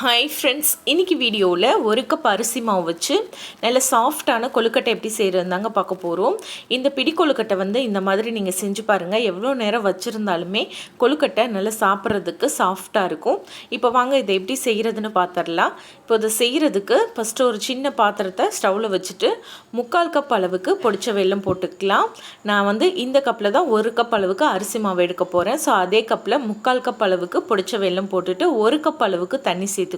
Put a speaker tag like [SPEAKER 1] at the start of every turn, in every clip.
[SPEAKER 1] Hi friends, இன்றைக்கி வீடியோவில் ஒரு கப் அரிசி மாவு வச்சு நல்ல சாஃப்டான கொழுக்கட்டை எப்படி செய்கிறதுந்தாங்க பார்க்க போகிறோம். இந்த பிடி கொழுக்கட்டை இந்த மாதிரி நீங்கள் செஞ்சு பாருங்கள். எவ்வளோ நேரம் வச்சுருந்தாலுமே கொழுக்கட்டை நல்லா சாப்பிட்றதுக்கு சாஃப்டாக இருக்கும். இப்போ வாங்க இதை எப்படி செய்கிறதுன்னு பார்த்துடலாம். இப்போ இதை செய்கிறதுக்கு ஃபஸ்ட்டு ஒரு சின்ன பாத்திரத்தை ஸ்டவ்வில் வச்சுட்டு 3/4 கப் அளவுக்கு பொடிச்ச வெல்லம் போட்டுக்கலாம். நான் இந்த கப்பில் தான் 1 கப் அளவுக்கு அரிசி மாவு எடுக்க போகிறேன். ஸோ அதே கப்பில் 3/4 கப் அளவுக்கு பொடிச்ச வெல்லம் போட்டுட்டு 1 கப் அளவுக்கு தண்ணி சேர்த்துக்கோங்க.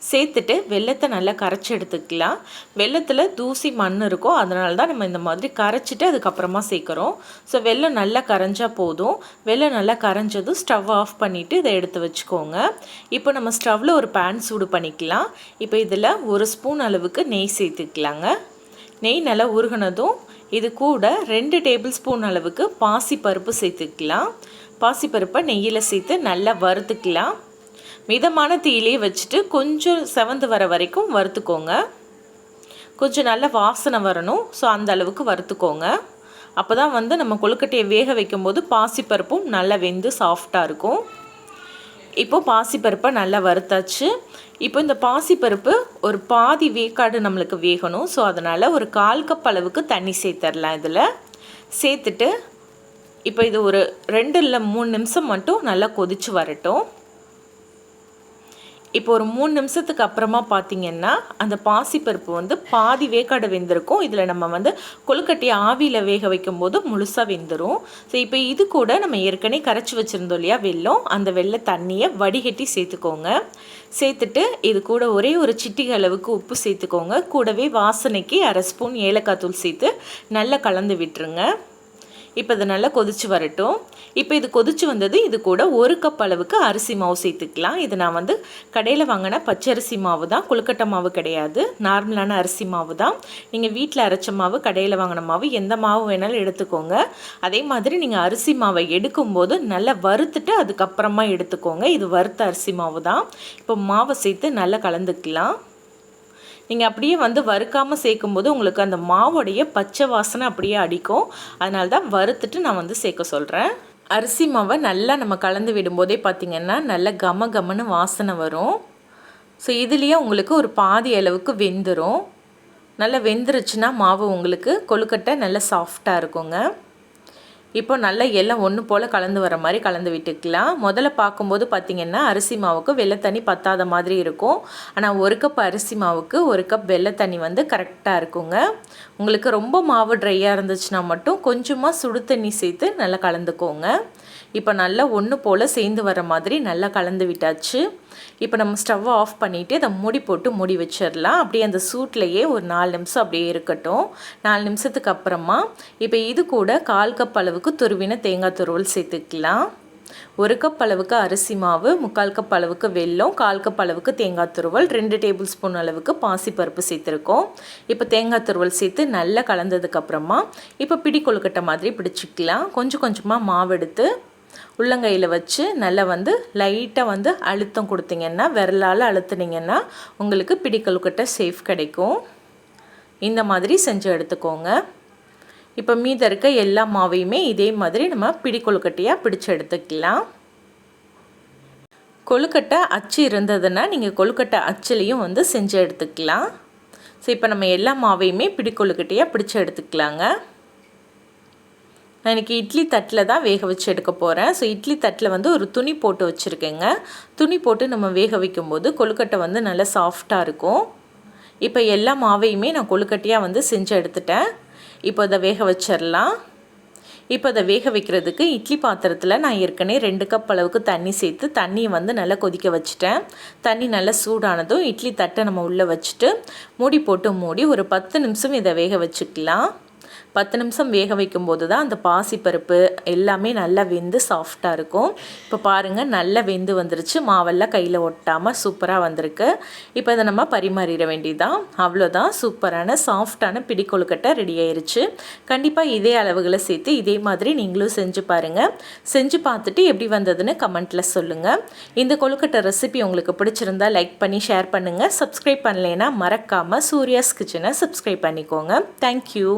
[SPEAKER 1] சேர்த்துட்டு வெல்லத்தை நல்லா கரைச்சி எடுத்துக்கலாம். வெல்லத்தில் தூசி மண் இருக்கும், அதனால தான் நம்ம இந்த மாதிரி கரைச்சிட்டு அதுக்கப்புறமா சேர்க்குறோம். ஸோ வெல்லம் நல்லா கரைஞ்சால் போதும். வெல்லம் நல்லா கரைஞ்சதும் ஸ்டவ் ஆஃப் பண்ணிவிட்டு இதை எடுத்து வச்சுக்கோங்க. இப்போ நம்ம ஸ்டவ்வில் ஒரு பேன் சூடு பண்ணிக்கலாம். இப்போ இதில் 1 ஸ்பூன் அளவுக்கு நெய் சேர்த்துக்கலாங்க. நெய் நல்லா உருகினதும் இது கூட 2 டேபிள் ஸ்பூன் அளவுக்கு பாசிப்பருப்பு சேர்த்துக்கலாம். பாசிப்பருப்பை நெய்யில் சேர்த்து நல்லா வறுத்துக்கலாம். மிதமான தீயிலே வச்சுட்டு கொஞ்சம் செவந்து வர வரைக்கும் வறுத்துக்கோங்க. கொஞ்சம் நல்ல வாசனை வரணும். ஸோ அந்த அளவுக்கு வறுத்துக்கோங்க. அப்போ தான் நம்ம கொழுக்கட்டையை வேக வைக்கும்போது பாசிப்பருப்பும் நல்லா வெந்து சாஃப்டாக இருக்கும். இப்போது பாசிப்பருப்பை நல்லா வறுத்தாச்சு. இப்போ இந்த பாசிப்பருப்பு ஒரு பாதி வேக்காடு நம்மளுக்கு வேகணும். ஸோ அதனால் ஒரு 1/4 கப் அளவுக்கு தண்ணி சேர்த்துடலாம். இதில் சேர்த்துட்டு இப்போ இது ஒரு 2 இல்லை 3 நிமிஷம் மட்டும் நல்லா கொதித்து வரட்டும். இப்போ ஒரு 3 நிமிஷத்துக்கு அப்புறமா பார்த்திங்கன்னா அந்த பாசிப்பருப்பு பாதி வேக்காடு வெந்திருக்கும். இதில் நம்ம கொழுக்கட்டையை ஆவியில் வேக வைக்கும்போது முழுசாக வெந்துடும். ஸோ இப்போ இது கூட நம்ம ஏற்கனவே கரைச்சி வச்சுருந்தோம் இல்லையா வெல்லம், அந்த வெள்ளை தண்ணியை வடிகட்டி சேர்த்துக்கோங்க. சேர்த்துட்டு இது கூட ஒரே ஒரு சிட்டிகை அளவுக்கு உப்பு சேர்த்துக்கோங்க. கூடவே வாசனைக்கு 1/2 ஸ்பூன் ஏலக்காய் தூள் சேர்த்து நல்லா கலந்து விட்டுருங்க. இப்போ இது நல்லா கொதித்து வரட்டும். இப்போ இது கொதித்து வந்தது. இது கூட 1 கப் அளவுக்கு அரிசி மாவு சேர்த்துக்கலாம். இது நான் கடையில் வாங்கின பச்சரிசி மாவு தான், கொழுக்கட்டை மாவு கிடையாது. நார்மலான அரிசி மாவு தான். நீங்கள் வீட்டில் அரைச்ச மாவு, கடையில் வாங்கின மாவு, எந்த மாவு வேணாலும் எடுத்துக்கோங்க. அதே மாதிரி நீங்கள் அரிசி மாவை எடுக்கும்போது நல்லா வறுத்துட்டு அதுக்கப்புறமா எடுத்துக்கோங்க. இது வறுத்த அரிசி மாவு தான். இப்போ மாவை சேர்த்து நல்லா கலந்துக்கலாம். நீங்கள் அப்படியே வறுக்காமல் சேர்க்கும்போது உங்களுக்கு அந்த மாவோடைய பச்சை வாசனை அப்படியே அடிக்கும். அதனால தான் வறுத்துட்டு நான் சேர்க்க சொல்கிறேன். அரிசி மாவை நல்லா நம்ம கலந்து விடும்போதே பார்த்திங்கன்னா நல்ல கம கமன்னு வாசனை வரும். ஸோ இதுலேயே உங்களுக்கு ஒரு பாதி அளவுக்கு வெந்துடும். நல்லா வெந்துருச்சுன்னா மாவு உங்களுக்கு கொழுக்கட்டை நல்லா சாஃப்டாக இருக்குங்க. இப்போ நல்லா எல்லாம் ஒன்று போல் கலந்து வர மாதிரி கலந்து விட்டுக்கலாம். முதல்ல பார்க்கும்போது பார்த்திங்கன்னா அரிசி மாவுக்கு வெள்ளை தண்ணி பத்தாத மாதிரி இருக்கும். ஆனால் 1 கப் அரிசி மாவுக்கு 1 கப் வெள்ளை தண்ணி கரெக்டாக இருக்குங்க. உங்களுக்கு ரொம்ப மாவு ட்ரையாக இருந்துச்சுன்னா மட்டும் கொஞ்சமாக சுடு தண்ணி சேர்த்து நல்லா கலந்துக்கோங்க. இப்போ நல்லா ஒன்று போல் சேர்ந்து வர மாதிரி நல்லா கலந்து விட்டாச்சு. இப்போ நம்ம ஸ்டவ்வை ஆஃப் பண்ணிவிட்டு இதை மூடி போட்டு மூடி வச்சிடலாம். அப்படியே அந்த சூட்லேயே ஒரு 4 நிமிஷம் அப்படியே இருக்கட்டும். 4 நிமிஷத்துக்கு அப்புறமா இப்போ இது கூட 1/4 கப் அளவுக்கு துருவின தேங்காய் துருவல் சேர்த்துக்கலாம். 1 கப் அளவுக்கு அரிசி மாவு, 3/4 கப் அளவுக்கு வெல்லம், 1/4 கப் அளவுக்கு தேங்காய் துருவல், 2 டேபிள் ஸ்பூன் அளவுக்கு பாசிப்பருப்பு சேர்த்துருக்கோம். இப்போ தேங்காய் துருவல் சேர்த்து நல்லா கலந்ததுக்கப்புறமா இப்போ பிடி கொழுக்கட்டை மாதிரி பிடிச்சிக்கலாம். கொஞ்சம் கொஞ்சமாக மாவு எடுத்து உள்ளங்கையில் வச்சு நல்லா லைட்டாக அழுத்தம் கொடுத்தீங்கன்னா, விரலால் அழுத்துனீங்கன்னா உங்களுக்கு பிடி கொழுக்கட்டை சேஃப் கிடைக்கும். இந்த மாதிரி செஞ்சு எடுத்துக்கோங்க. இப்போ மீத இருக்க எல்லா மாவையுமே இதே மாதிரி நம்ம பிடி கொழுக்கட்டையாக பிடிச்சு எடுத்துக்கலாம். கொழுக்கட்டை அச்சு இருந்ததுன்னா நீங்கள் கொழுக்கட்டை அச்சுலேயும் செஞ்சு எடுத்துக்கலாம். ஸோ இப்போ நம்ம எல்லா மாவையுமே பிடி கொழுக்கட்டையாக பிடிச்சு எடுத்துக்கலாங்க. நான் இன்றைக்கி இட்லி தட்டில் தான் வேக வச்சு எடுக்க போகிறேன். ஸோ இட்லி தட்டில் ஒரு துணி போட்டு வச்சுருக்கேங்க. துணி போட்டு நம்ம வேக வைக்கும்போது கொழுக்கட்டை நல்லா சாஃப்டாக இருக்கும். இப்போ எல்லா மாவையுமே நான் கொழுக்கட்டையாக செஞ்சு எடுத்துட்டேன். இப்போ இதை வேக வச்சிடலாம். இப்போ அதை வேக வைக்கிறதுக்கு இட்லி பாத்திரத்தில் நான் ஏற்கனவே 2 கப் அளவுக்கு தண்ணி சேர்த்து தண்ணியை நல்லா கொதிக்க வச்சுட்டேன். தண்ணி நல்லா சூடானதும் இட்லி தட்டை நம்ம உள்ளே வச்சுட்டு மூடி போட்டு மூடி ஒரு 10 நிமிஷம் இதை வேக வச்சுக்கலாம். 10 நிமிஷம் வேக வைக்கும்போது தான் அந்த பாசிப்பருப்பு எல்லாமே நல்லா வெந்து சாஃப்டாக இருக்கும். இப்போ பாருங்கள் நல்லா வெந்து வந்துருச்சு. மாவெல்லாம் கையில் ஒட்டாமல் சூப்பராக வந்திருக்கு. இப்போ இதை நம்ம பரிமாறிட வேண்டியதான். அவ்வளோதான், சூப்பரான சாஃப்டான பிடி கொழுக்கட்டை ரெடி ஆயிருச்சு. கண்டிப்பாக இதே அளவுகளை சேர்த்து இதே மாதிரி நீங்களும் செஞ்சு பாருங்கள். செஞ்சு பார்த்துட்டு எப்படி வந்ததுன்னு கமெண்ட்டில் சொல்லுங்கள். இந்த கொழுக்கட்டை ரெசிபி உங்களுக்கு பிடிச்சிருந்தா லைக் பண்ணி ஷேர் பண்ணுங்கள். சப்ஸ்கிரைப் பண்ணலைன்னா மறக்காமல் சூர்யாஸ் கிச்சனை சப்ஸ்கிரைப் பண்ணிக்கோங்க. தேங்க்யூ.